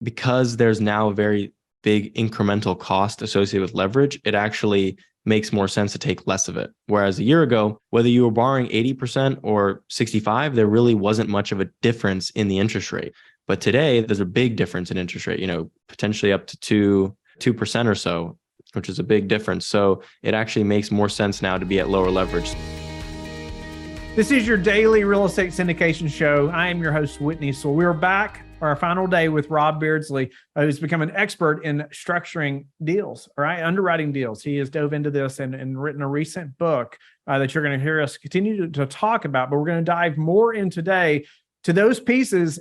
because there's now a very big incremental cost associated with leverage, it actually makes more sense to take less of it. Whereas a year ago, whether you were borrowing 80% or 65, there really wasn't much of a difference in the interest rate. But today there's a big difference in interest rate, potentially up to 2% or so, which is a big difference. So it actually makes more sense now to be at lower leverage. This is your daily real estate syndication show. I am your host, Whitney. So we're back for our final day with Rob Beardsley, who's become an expert in structuring deals, all right, underwriting deals. He has dove into this and written a recent book that you're going to hear us continue to talk about, but we're going to dive more in today to those pieces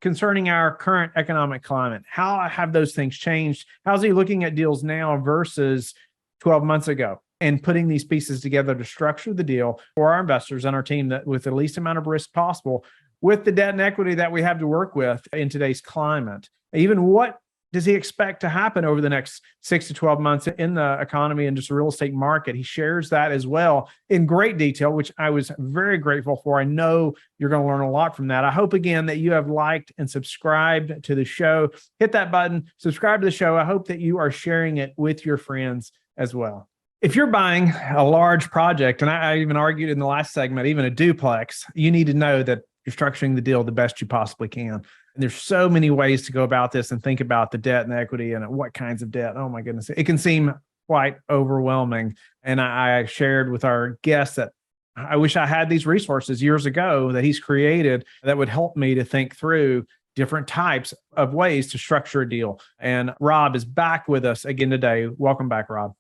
concerning our current economic climate. How have those things changed? How's he looking at deals now versus 12 months ago? And putting these pieces together to structure the deal for our investors and our team that with the least amount of risk possible with the debt and equity that we have to work with in today's climate. Even what does he expect to happen over the next 6 to 12 months in the economy and just the real estate market? He shares that as well in great detail, which I was very grateful for. I know you're going to learn a lot from that. I hope, again, that you have liked and subscribed to the show. Hit that button, subscribe to the show. I hope that you are sharing it with your friends as well. If you're buying a large project, and I even argued in the last segment, even a duplex, you need to know that you're structuring the deal the best you possibly can. And there's so many ways to go about this and think about the debt and the equity and what kinds of debt. Oh my goodness. It can seem quite overwhelming. And I shared with our guests that I wish I had these resources years ago that he's created that would help me to think through different types of ways to structure a deal. And Rob is back with us again today. Welcome back, Rob.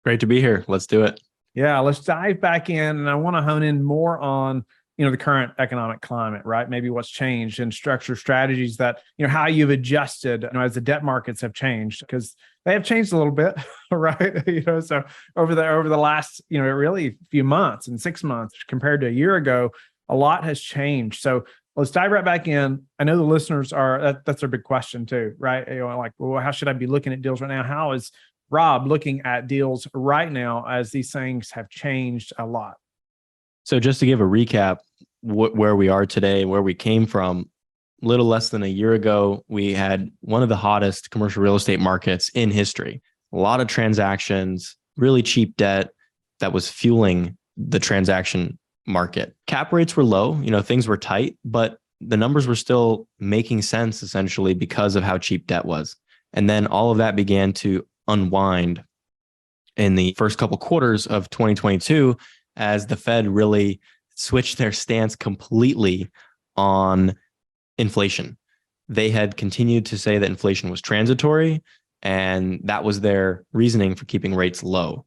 Great to be here. Let's do it. Yeah, let's dive back in. And I want to hone in more on, the current economic climate, right? Maybe what's changed and structure strategies that, how you've adjusted, as the debt markets have changed, because they have changed a little bit, right? So over the last, really few months and 6 months compared to a year ago, a lot has changed. So let's dive right back in. I know the listeners that's their big question too, right? Well, how should I be looking at deals right now? How is Rob looking at deals right now as these things have changed a lot? So just to give a recap, where we are today, where we came from, a little less than a year ago, we had one of the hottest commercial real estate markets in history. A lot of transactions, really cheap debt that was fueling the transaction market. Cap rates were low, things were tight, but the numbers were still making sense essentially because of how cheap debt was. And then all of that began to unwind in the first couple quarters of 2022 as the Fed really switched their stance completely on inflation. They had continued to say that inflation was transitory, and that was their reasoning for keeping rates low.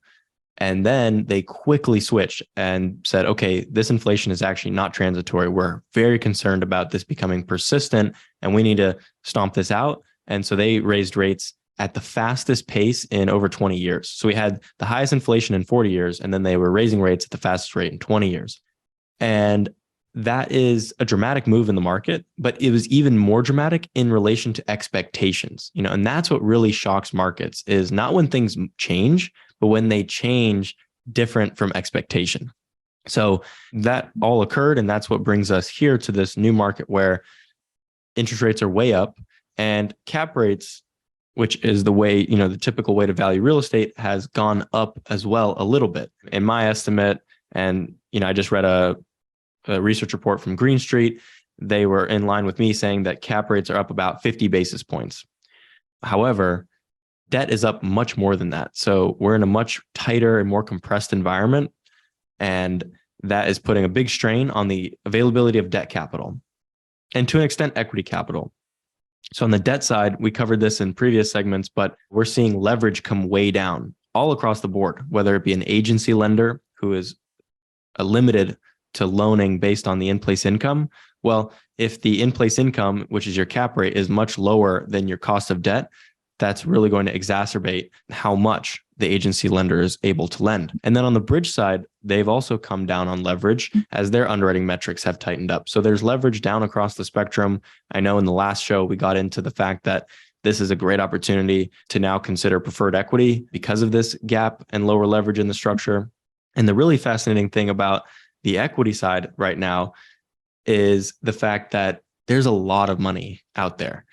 And then they quickly switched and said, okay, this inflation is actually not transitory. We're very concerned about this becoming persistent, and we need to stomp this out. And so they raised rates at the fastest pace in over 20 years. So we had the highest inflation in 40 years, and then they were raising rates at the fastest rate in 20 years. And that is a dramatic move in the market, but it was even more dramatic in relation to expectations, and that's what really shocks markets is not when things change, but when they change different from expectation. So that all occurred, and that's what brings us here to this new market where interest rates are way up and cap rates, which is the way, the typical way to value real estate, has gone up as well a little bit. In my estimate, and I just read a research report from Green Street, they were in line with me saying that cap rates are up about 50 basis points. However, debt is up much more than that. So we're in a much tighter and more compressed environment, and that is putting a big strain on the availability of debt capital and to an extent equity capital. So on the debt side, we covered this in previous segments, but we're seeing leverage come way down all across the board, whether it be an agency lender who is limited to loaning based on the in-place income. Well, if the in-place income, which is your cap rate, is much lower than your cost of debt, that's really going to exacerbate how much the agency lender is able to lend. And then on the bridge side, they've also come down on leverage as their underwriting metrics have tightened up. So there's leverage down across the spectrum. I know in the last show, we got into the fact that this is a great opportunity to now consider preferred equity because of this gap and lower leverage in the structure. And the really fascinating thing about the equity side right now is the fact that there's a lot of money out there.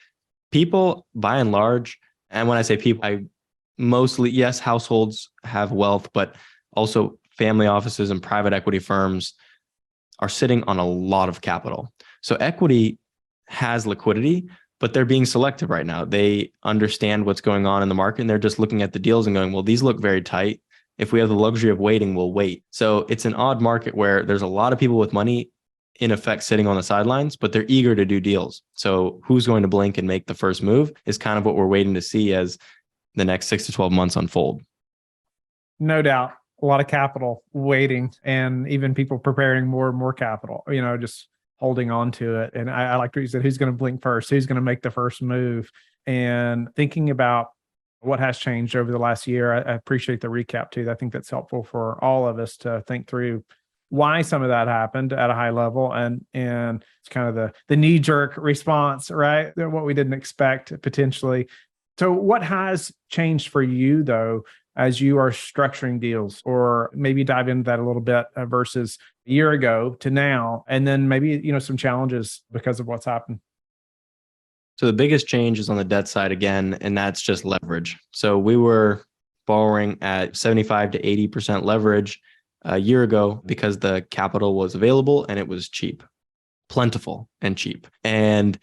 People, by and large, and when I say people, I mostly, yes, households have wealth, but also family offices and private equity firms are sitting on a lot of capital. So equity has liquidity, but they're being selective right now. They understand what's going on in the market and they're just looking at the deals and going, well, these look very tight. If we have the luxury of waiting, we'll wait. So it's an odd market where there's a lot of people with money in effect sitting on the sidelines, but they're eager to do deals. So who's going to blink and make the first move is kind of what we're waiting to see as the next 6 to 12 months unfold. No doubt. A lot of capital waiting and even people preparing more and more capital, just holding on to it. And I like what you said, who's going to blink first? Who's going to make the first move? And thinking about what has changed over the last year, I appreciate the recap too. I think that's helpful for all of us to think through why some of that happened at a high level. And it's kind of the knee-jerk response, right? What we didn't expect potentially. So what has changed for you though, as you are structuring deals, or maybe dive into that a little bit versus a year ago to now, and then maybe, some challenges because of what's happened? So the biggest change is on the debt side again, and that's just leverage. So we were borrowing at 75 to 80% leverage a year ago because the capital was available and it was cheap, plentiful and cheap. And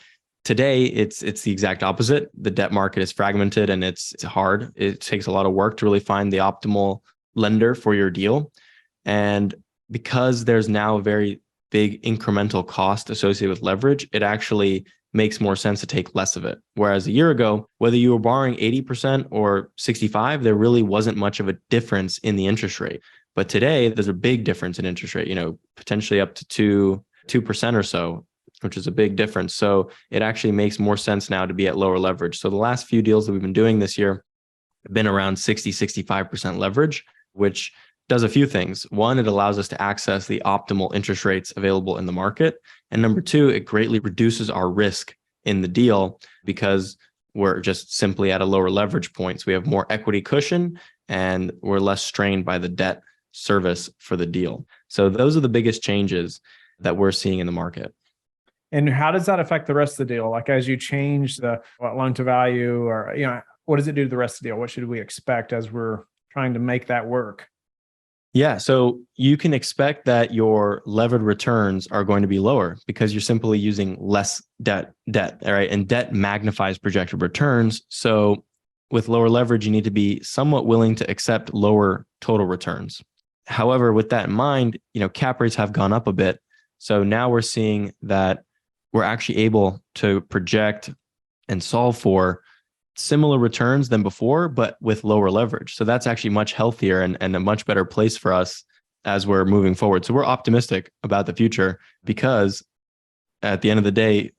today, it's the exact opposite. The debt market is fragmented and it's hard. It takes a lot of work to really find the optimal lender for your deal. And because there's now a very big incremental cost associated with leverage, it actually makes more sense to take less of it. Whereas a year ago, whether you were borrowing 80% or 65, there really wasn't much of a difference in the interest rate. But today, there's a big difference in interest rate, potentially up to 2% or so, which is a big difference. So it actually makes more sense now to be at lower leverage. So the last few deals that we've been doing this year have been around 60, 65% leverage, which does a few things. One, it allows us to access the optimal interest rates available in the market. And number two, it greatly reduces our risk in the deal because we're just simply at a lower leverage point. So we have more equity cushion and we're less strained by the debt service for the deal. So those are the biggest changes that we're seeing in the market. And how does that affect the rest of the deal? Like as you change the loan to value, or what does it do to the rest of the deal? What should we expect as we're trying to make that work? Yeah, so you can expect that your levered returns are going to be lower because you're simply using less debt, right? And debt magnifies projected returns. So with lower leverage, you need to be somewhat willing to accept lower total returns. However, with that in mind, cap rates have gone up a bit. So now we're seeing that we're actually able to project and solve for similar returns than before, but with lower leverage. So that's actually much healthier and a much better place for us as we're moving forward. So we're optimistic about the future because at the end of the day,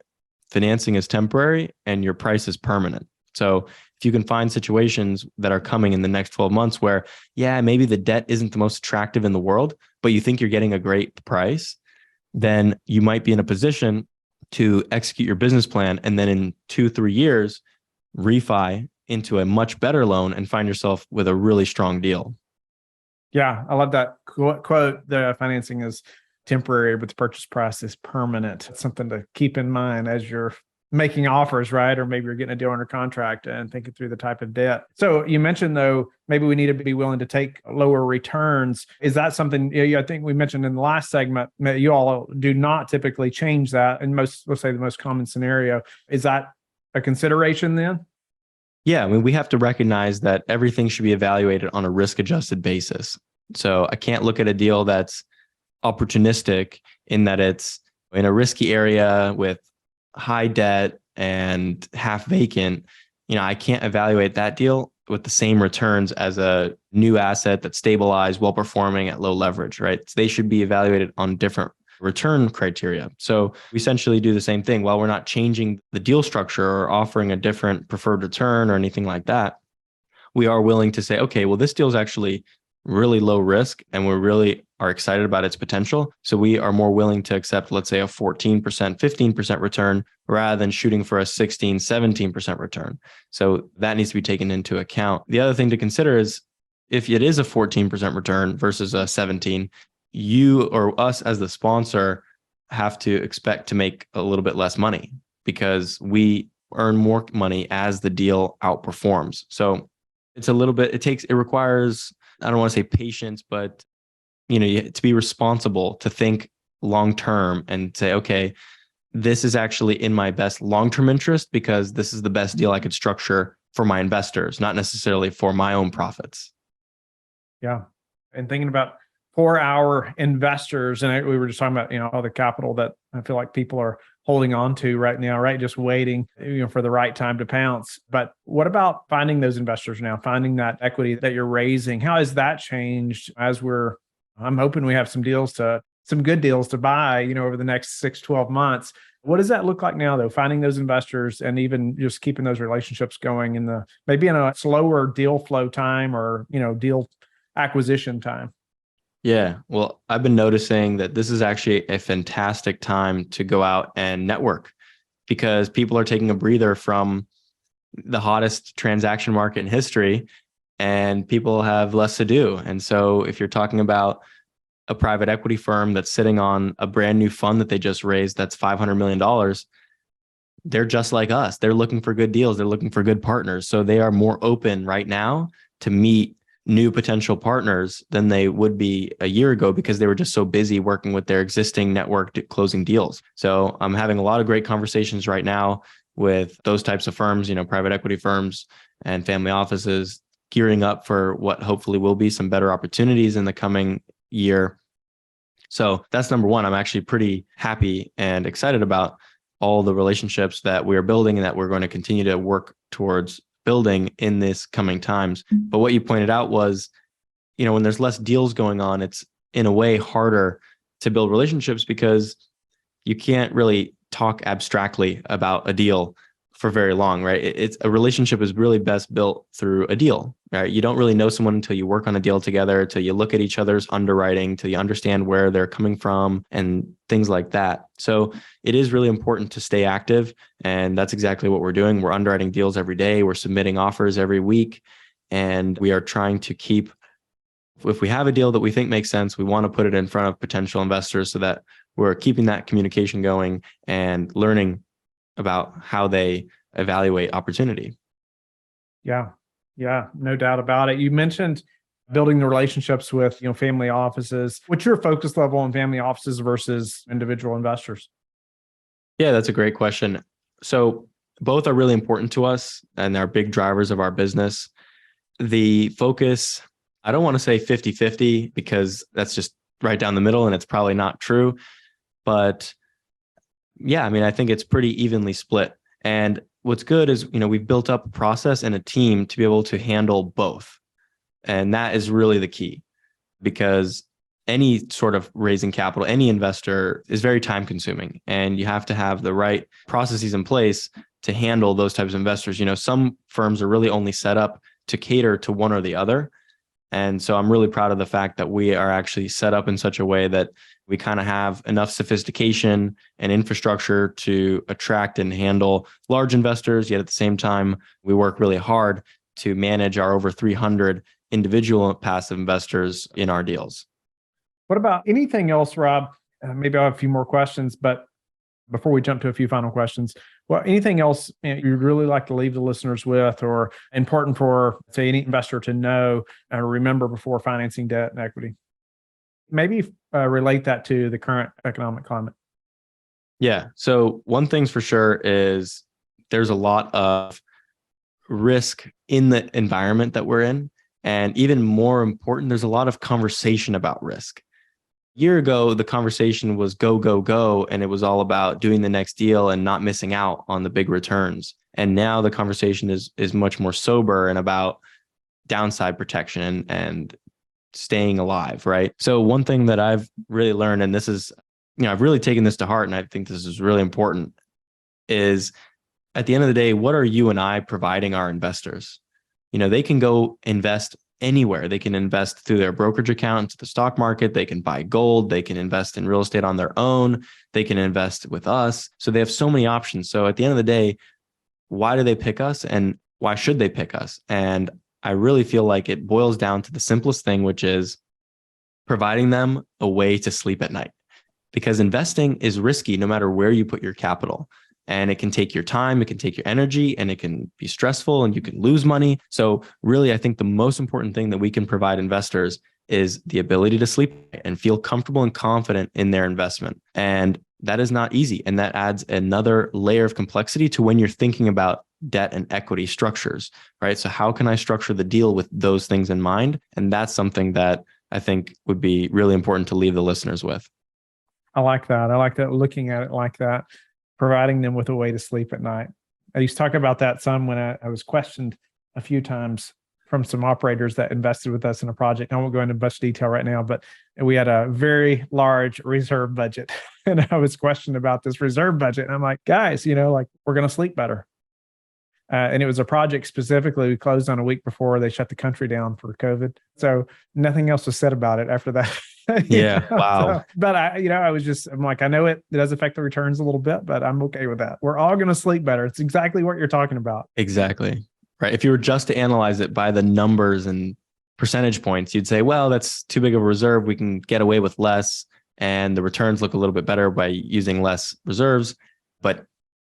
financing is temporary and your price is permanent. So if you can find situations that are coming in the next 12 months where, maybe the debt isn't the most attractive in the world, but you think you're getting a great price, then you might be in a position to execute your business plan. And then in 2-3 years, refi into a much better loan and find yourself with a really strong deal. Yeah, I love that quote. The financing is temporary, but the purchase price is permanent. It's something to keep in mind as you're making offers, right? Or maybe you're getting a deal under contract and thinking through the type of debt. So you mentioned though, maybe we need to be willing to take lower returns. Is that something, I think we mentioned in the last segment, you all do not typically change that in let's say the most common scenario. Is that a consideration then? Yeah, we have to recognize that everything should be evaluated on a risk-adjusted basis. So I can't look at a deal that's opportunistic in that it's in a risky area with high debt and half vacant. I can't evaluate that deal with the same returns as a new asset that's stabilized, well-performing at low leverage, right? So they should be evaluated on different return criteria. So we essentially do the same thing. While we're not changing the deal structure or offering a different preferred return or anything like that, we are willing to say, okay, well, this deal is actually really low risk and we really are excited about its potential. So we are more willing to accept, let's say, a 14%, 15% return rather than shooting for a 16, 17% return. So that needs to be taken into account. The other thing to consider is if it is a 14% return versus a 17, you or us as the sponsor have to expect to make a little bit less money because we earn more money as the deal outperforms. So it's a little bit, it requires, I don't want to say patience, but to be responsible, to think long term and say, okay, this is actually in my best long-term interest because this is the best deal I could structure for my investors, not necessarily for my own profits. Yeah. And thinking about for our investors, and we were just talking about, all the capital that I feel like people are holding on to right now, right? Just waiting, for the right time to pounce. But what about finding those investors now, finding that equity that you're raising? How has that changed I'm hoping we have some good deals to buy, over the next 6-12 months. What does that look like now, though? Finding those investors and even just keeping those relationships going maybe in a slower deal flow time or, deal acquisition time. Yeah. Well, I've been noticing that this is actually a fantastic time to go out and network because people are taking a breather from the hottest transaction market in history and people have less to do. And so if you're talking about a private equity firm that's sitting on a brand new fund that they just raised, that's $500 million, they're just like us. They're looking for good deals. They're looking for good partners. So they are more open right now to meet new potential partners than they would be a year ago because they were just so busy working with their existing network closing deals. So I'm having a lot of great conversations right now with those types of firms, private equity firms and family offices gearing up for what hopefully will be some better opportunities in the coming year. So that's number one. I'm actually pretty happy and excited about all the relationships that we are building and that we're going to continue to work towards building in this coming times. But what you pointed out was, when there's less deals going on, it's in a way harder to build relationships because you can't really talk abstractly about a deal for very long, right? It's a relationship is really best built through a deal, right? You don't really know someone until you work on a deal together, till you look at each other's underwriting, till you understand where they're coming from and things like that. So it is really important to stay active. And that's exactly what we're doing. We're underwriting deals every day. We're submitting offers every week. And we are trying to keep, if we have a deal that we think makes sense, we want to put it in front of potential investors so that we're keeping that communication going and learning about how they evaluate opportunity. Yeah. Yeah. No doubt about it. You mentioned building the relationships with, family offices. What's your focus level on family offices versus individual investors? Yeah, that's a great question. So both are really important to us and they're big drivers of our business. The focus, I don't want to say 50-50 because that's just right down the middle and it's probably not true. But yeah, I think it's pretty evenly split. And what's good is, we've built up a process and a team to be able to handle both. And that is really the key because any sort of raising capital, any investor is very time consuming and you have to have the right processes in place to handle those types of investors. Some firms are really only set up to cater to one or the other. And so I'm really proud of the fact that we are actually set up in such a way that we kind of have enough sophistication and infrastructure to attract and handle large investors. Yet at the same time, we work really hard to manage our over 300 individual passive investors in our deals. What about anything else, Rob? Maybe I'll have a few more questions, but before we jump to a few final questions, anything else you'd really like to leave the listeners with or important for, say, any investor to know or remember before financing debt and equity? Maybe relate that to the current economic climate. Yeah. So one thing's for sure is there's a lot of risk in the environment that we're in. And even more important, there's a lot of conversation about risk. A year ago, the conversation was go, go, go. And it was all about doing the next deal and not missing out on the big returns. And now the conversation is much more sober and about downside protection and staying alive, right? So one thing that I've really learned, and this is, I've really taken this to heart, and I think this is really important, is at the end of the day, what are you and I providing our investors? They can go invest anywhere. They can invest through their brokerage account into the stock market. They can buy gold. They can invest in real estate on their own. They can invest with us. So they have so many options. So at the end of the day, why do they pick us and why should they pick us? And I really feel like it boils down to the simplest thing, which is providing them a way to sleep at night. Because investing is risky no matter where you put your capital. and it can take your time, it can take your energy, and it can be stressful and you can lose money. So really, I think the most important thing that we can provide investors is the ability to sleep and feel comfortable and confident in their investment. And that is not easy. And that adds another layer of complexity to when you're thinking about debt and equity structures, right? So how can I structure the deal with those things in mind? And that's something that I think would be really important to leave the listeners with. I like that. I like that, looking at it like that, providing them with a way to sleep at night. I used to talk about that some when I was questioned a few times from some operators that invested with us in a project. I won't go into much detail right now, but we had a very large reserve budget. And I was questioned about this reserve budget. And I'm like, guys, like, we're going to sleep better. And it was a project specifically we closed on a week before they shut the country down for COVID. So nothing else was said about it after that. Yeah. Wow. So, but I'm like, I know it does affect the returns a little bit, but I'm okay with that. We're all going to sleep better. It's exactly what you're talking about. Exactly. Right. If you were just to analyze it by the numbers and percentage points, you'd say, well, that's too big of a reserve. We can get away with less and the returns look a little bit better by using less reserves. But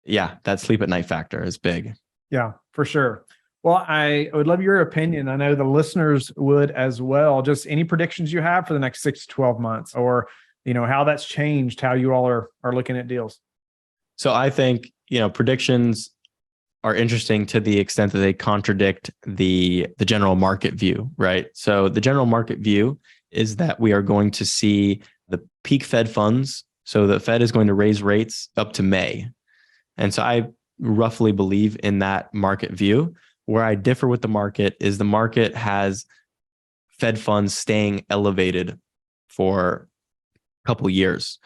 yeah, that sleep at night factor is big. Yeah, for sure. Well, I would love your opinion. I know the listeners would as well. Just any predictions you have for the next 6 to 12 months, or, how that's changed, how you all are looking at deals. So I think, predictions are interesting to the extent that they contradict the general market view, right? So the general market view is that we are going to see the peak Fed funds. So the Fed is going to raise rates up to May. And so I roughly believe in that market view. Where I differ with the market is the market has Fed funds staying elevated for a couple of years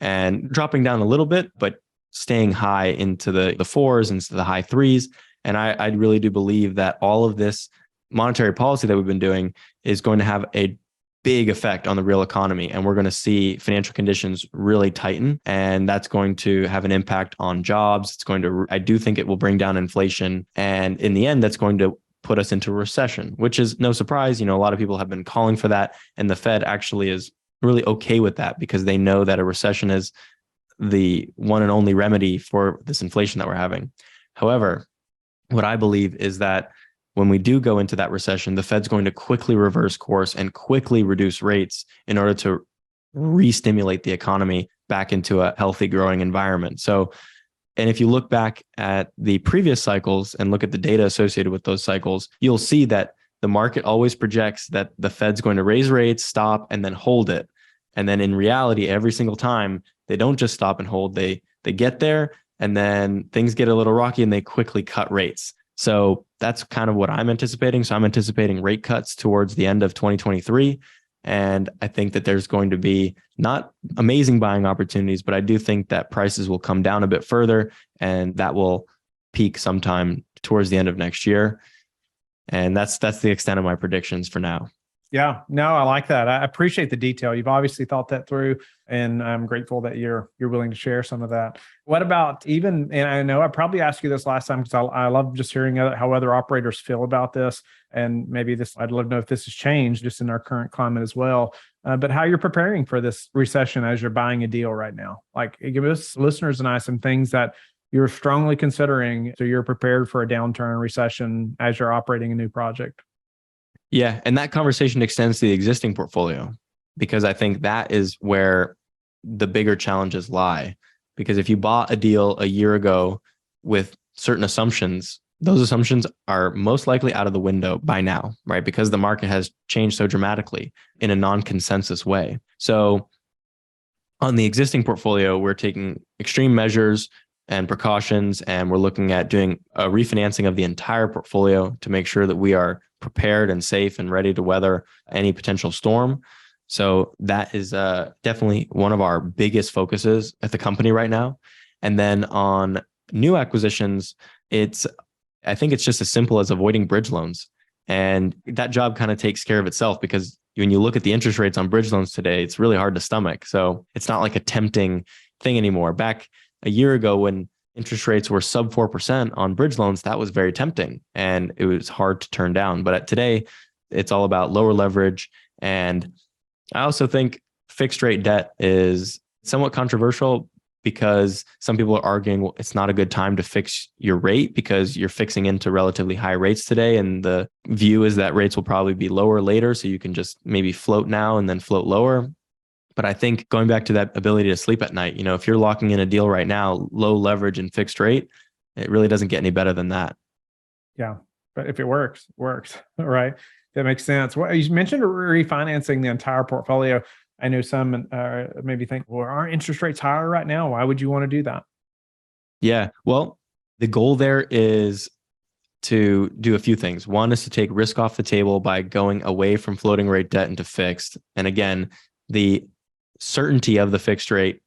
and dropping down a little bit, but staying high into the fours, into the high threes. And I really do believe that all of this monetary policy that we've been doing is going to have a big effect on the real economy. And we're going to see financial conditions really tighten. And that's going to have an impact on jobs. I do think it will bring down inflation. And in the end, that's going to put us into a recession, which is no surprise. A lot of people have been calling for that. And the Fed actually is really okay with that because they know that a recession is the one and only remedy for this inflation that we're having. However, what I believe is that when we do go into that recession, the Fed's going to quickly reverse course and quickly reduce rates in order to re-stimulate the economy back into a healthy, growing environment. So, and if you look back at the previous cycles and look at the data associated with those cycles, you'll see that the market always projects that the Fed's going to raise rates, stop, and then hold it. And then in reality, every single time, they don't just stop and hold, they get there, and then things get a little rocky and they quickly cut rates. So that's kind of what I'm anticipating. So I'm anticipating rate cuts towards the end of 2023. And I think that there's going to be not amazing buying opportunities, but I do think that prices will come down a bit further and that will peak sometime towards the end of next year. And that's the extent of my predictions for now. Yeah, no, I like that. I appreciate the detail. You've obviously thought that through, and I'm grateful that you're willing to share some of that. What about and I know I probably asked you this last time because I love just hearing how other operators feel about this, and maybe I'd love to know if this has changed just in our current climate as well. But how you're preparing for this recession as you're buying a deal right now. Like, give us listeners and I some things that you're strongly considering so you're prepared for a downturn, recession as you're operating a new project. Yeah. And that conversation extends to the existing portfolio, because I think that is where the bigger challenges lie. Because if you bought a deal a year ago with certain assumptions, those assumptions are most likely out of the window by now, right? Because the market has changed so dramatically in a non-consensus way. So on the existing portfolio, we're taking extreme measures and precautions, and we're looking at doing a refinancing of the entire portfolio to make sure that we are prepared and safe and ready to weather any potential storm. So that is definitely one of our biggest focuses at the company right now. And then on new acquisitions, I think it's just as simple as avoiding bridge loans. And that job kind of takes care of itself, because when you look at the interest rates on bridge loans today, it's really hard to stomach. So it's not like a tempting thing anymore. Back a year ago, when interest rates were sub 4% on bridge loans, that was very tempting and it was hard to turn down. But today, it's all about lower leverage. And I also think fixed rate debt is somewhat controversial, because some people are arguing, well, it's not a good time to fix your rate because you're fixing into relatively high rates today. And the view is that rates will probably be lower later. So you can just maybe float now and then float lower. But I think going back to that ability to sleep at night, if you're locking in a deal right now, low leverage and fixed rate, it really doesn't get any better than that. Yeah. But if it works, it works. Right. That makes sense. Well, you mentioned refinancing the entire portfolio. I know some maybe think, well, aren't interest rates higher right now? Why would you want to do that? Yeah. Well, the goal there is to do a few things. One is to take risk off the table by going away from floating rate debt into fixed. And again, the certainty of the fixed rate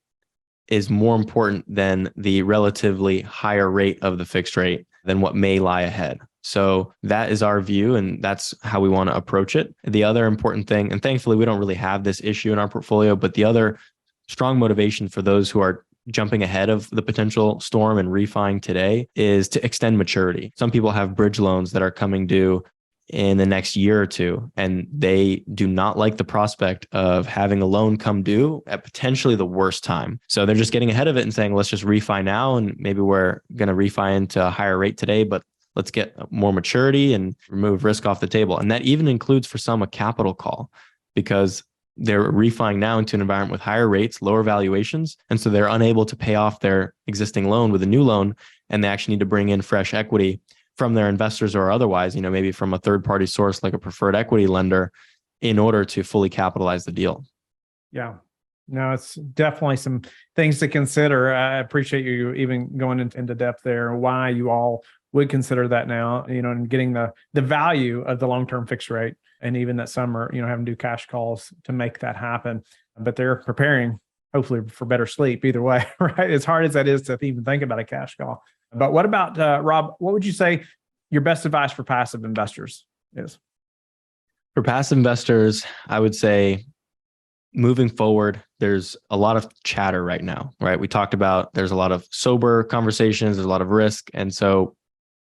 is more important than the relatively higher rate of the fixed rate than what may lie ahead. So that is our view, and that's how we want to approach it. The other important thing, and thankfully we don't really have this issue in our portfolio, but the other strong motivation for those who are jumping ahead of the potential storm and refining today is to extend maturity. Some people have bridge loans that are coming due in the next year or two, and they do not like the prospect of having a loan come due at potentially the worst time. So they're just getting ahead of it and saying, let's just refi now, and maybe we're going to refi into a higher rate today, but let's get more maturity and remove risk off the table. And that even includes for some a capital call, because they're refining now into an environment with higher rates, lower valuations. And so they're unable to pay off their existing loan with a new loan, and they actually need to bring in fresh equity from their investors or otherwise, maybe from a third party source like a preferred equity lender in order to fully capitalize the deal. Yeah. No, it's definitely some things to consider. I appreciate you even going into depth there, why you all would consider that now, and getting the value of the long-term fixed rate, and even that some are, having to do cash calls to make that happen. But they're preparing, hopefully, for better sleep either way, right? As hard as that is to even think about a cash call. But what about, Rob, what would you say your best advice for passive investors is? For passive investors, I would say moving forward, there's a lot of chatter right now, right? We talked about there's a lot of sober conversations, there's a lot of risk. And so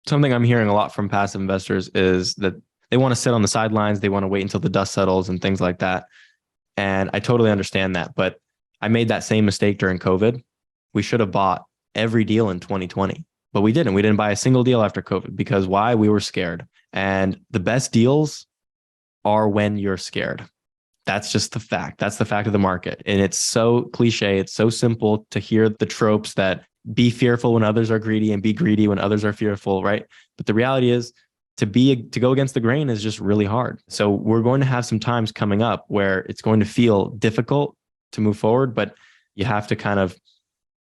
something I'm hearing a lot from passive investors is that they want to sit on the sidelines. They want to wait until the dust settles and things like that. And I totally understand that. But I made that same mistake during COVID. We should have bought every deal in 2020, but we didn't. We didn't buy a single deal after COVID because why? We were scared. And the best deals are when you're scared. That's just the fact. That's the fact of the market. And it's so cliche. It's so simple to hear the tropes that be fearful when others are greedy and be greedy when others are fearful, right? But the reality is to go against the grain is just really hard. So we're going to have some times coming up where it's going to feel difficult to move forward, but you have to kind of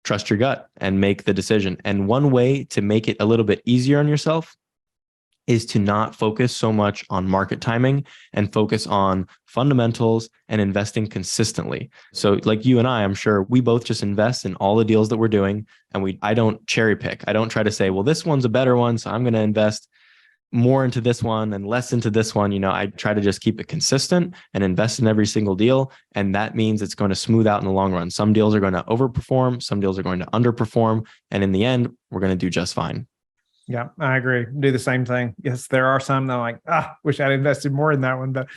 trust your gut and make the decision. And one way to make it a little bit easier on yourself is to not focus so much on market timing and focus on fundamentals and investing consistently. So like you and I'm sure we both just invest in all the deals that we're doing, and I don't cherry pick. I don't try to say, well, this one's a better one, so I'm going to invest more into this one and less into this one. I try to just keep it consistent and invest in every single deal. And that means it's going to smooth out in the long run. Some deals are going to overperform, some deals are going to underperform. And in the end, we're going to do just fine. Yeah, I agree. Do the same thing. Yes, there are some that I'm like, wish I'd invested more in that one, but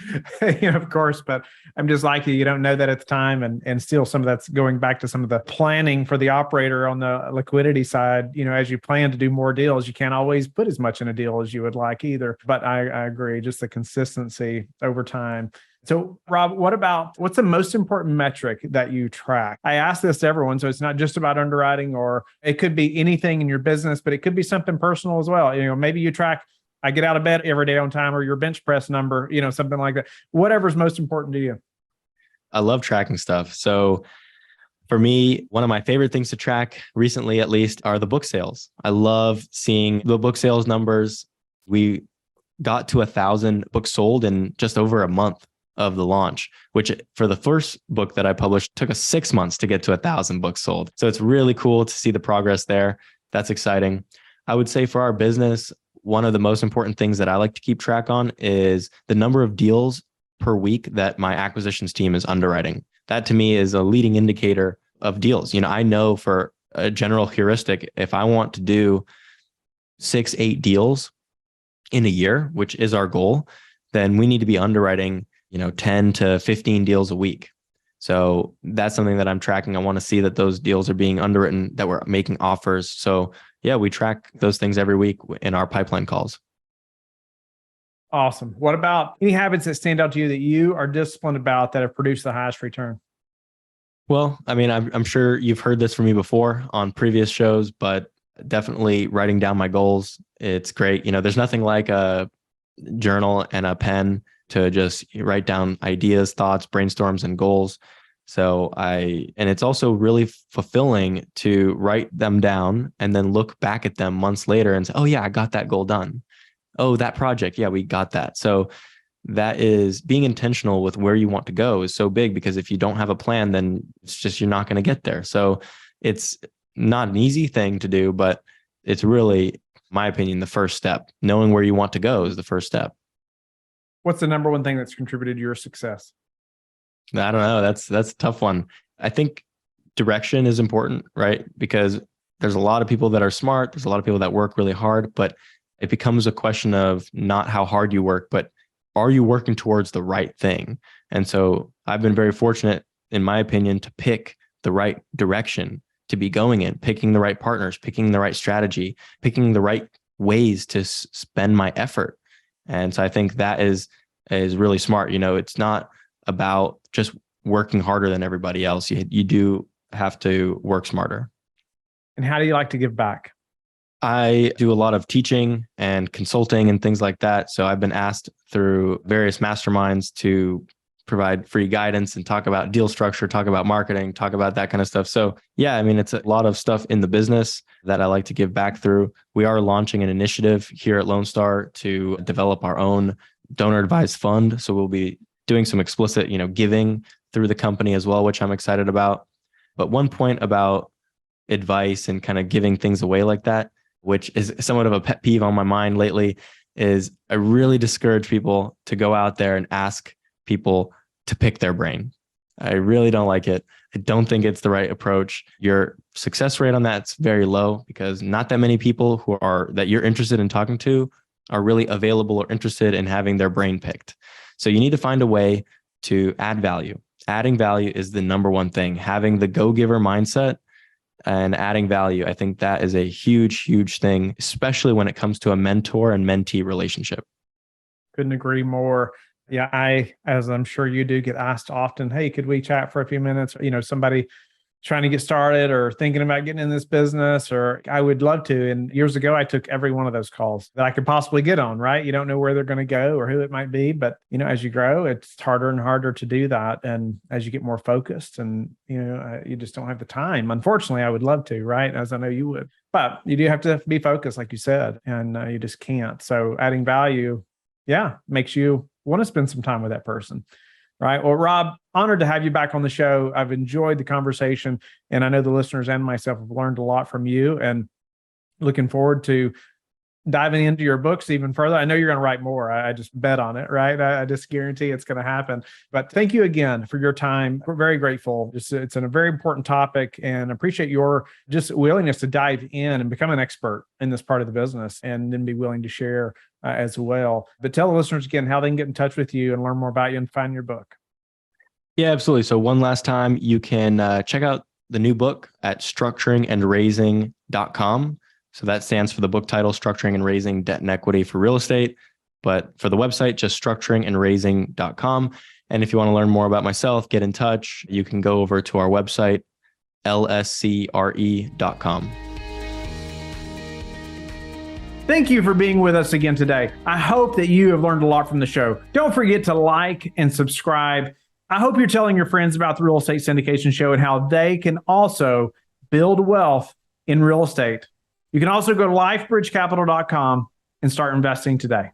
of course, but I'm just like you don't know that at the time. And still some of that's going back to some of the planning for the operator on the liquidity side. As you plan to do more deals, you can't always put as much in a deal as you would like either. But I agree, just the consistency over time. So Rob, what's the most important metric that you track? I ask this to everyone, so it's not just about underwriting, or it could be anything in your business, but it could be something personal as well. Maybe you track, I get out of bed every day on time, or your bench press number, something like that. Whatever's most important to you. I love tracking stuff. So for me, one of my favorite things to track recently, at least, are the book sales. I love seeing the book sales numbers. We got to 1,000 books sold in just over a month of the launch, which for the first book that I published took us 6 months to get to 1,000 books sold. So it's really cool to see the progress there. That's exciting. I would say for our business, one of the most important things that I like to keep track on is the number of deals per week that my acquisitions team is underwriting. That to me is a leading indicator of deals. I know for a general heuristic, if I want to do 6-8 deals in a year, which is our goal, then we need to be underwriting 10 to 15 deals a week. So that's something that I'm tracking. I want to see that those deals are being underwritten, that we're making offers. So yeah, we track those things every week in our pipeline calls. Awesome. What about any habits that stand out to you that you are disciplined about that have produced the highest return? Well, I mean, I'm sure you've heard this from me before on previous shows, but definitely writing down my goals. It's great. There's nothing like a journal and a pen to just write down ideas, thoughts, brainstorms, and goals. And it's also really fulfilling to write them down and then look back at them months later and say, oh yeah, I got that goal done. Oh, that project. Yeah, we got that. So that is being intentional with where you want to go is so big, because if you don't have a plan, then it's just, you're not going to get there. So it's not an easy thing to do, but it's really, in my opinion, the first step. Knowing where you want to go is the first step. What's the number one thing that's contributed to your success? I don't know. That's a tough one. I think direction is important, right? Because there's a lot of people that are smart. There's a lot of people that work really hard, but it becomes a question of not how hard you work, but are you working towards the right thing? And so I've been very fortunate, in my opinion, to pick the right direction to be going in, picking the right partners, picking the right strategy, picking the right ways to spend my effort. And so I think that is really smart. It's not about just working harder than everybody else. You do have to work smarter. And how do you like to give back? I do a lot of teaching and consulting and things like that. So I've been asked through various masterminds to provide free guidance and talk about deal structure, talk about marketing, talk about that kind of stuff. So yeah, I mean, it's a lot of stuff in the business that I like to give back through. We are launching an initiative here at Lone Star to develop our own donor advised fund. So we'll be doing some explicit, giving through the company as well, which I'm excited about. But one point about advice and kind of giving things away like that, which is somewhat of a pet peeve on my mind lately, is I really discourage people to go out there and ask people to pick their brain. I really don't like it. I don't think it's the right approach. Your success rate on that's very low, because not that many people that you're interested in talking to are really available or interested in having their brain picked. So you need to find a way to add value. Adding value is the number one thing. Having the go-giver mindset and adding value, I think that is a huge, huge thing, especially when it comes to a mentor and mentee relationship. Couldn't agree more. Yeah, as I'm sure you do, get asked often, hey, could we chat for a few minutes? Somebody trying to get started or thinking about getting in this business, or I would love to. And years ago, I took every one of those calls that I could possibly get on, right? You don't know where they're going to go or who it might be, but as you grow, it's harder and harder to do that. And as you get more focused and, you just don't have the time. Unfortunately, I would love to, right? As I know you would, but you do have to be focused, like you said, and you just can't. So adding value, makes you want to spend some time with that person. Right. Well, Rob, honored to have you back on the show. I've enjoyed the conversation, and I know the listeners and myself have learned a lot from you, and looking forward to diving into your books even further. I know you're going to write more. I just bet on it, right? I just guarantee it's going to happen. But thank you again for your time. We're very grateful. It's a very important topic, and appreciate your just willingness to dive in and become an expert in this part of the business, and then be willing to share as well. But tell the listeners again how they can get in touch with you and learn more about you and find your book. Yeah, absolutely. So one last time, you can check out the new book at structuringandraising.com. So that stands for the book title, Structuring and Raising Debt and Equity for Real Estate. But for the website, just structuringandraising.com. And if you want to learn more about myself, get in touch, you can go over to our website, lscre.com. Thank you for being with us again today. I hope that you have learned a lot from the show. Don't forget to like and subscribe. I hope you're telling your friends about the Real Estate Syndication Show and how they can also build wealth in real estate. You can also go to lifebridgecapital.com and start investing today.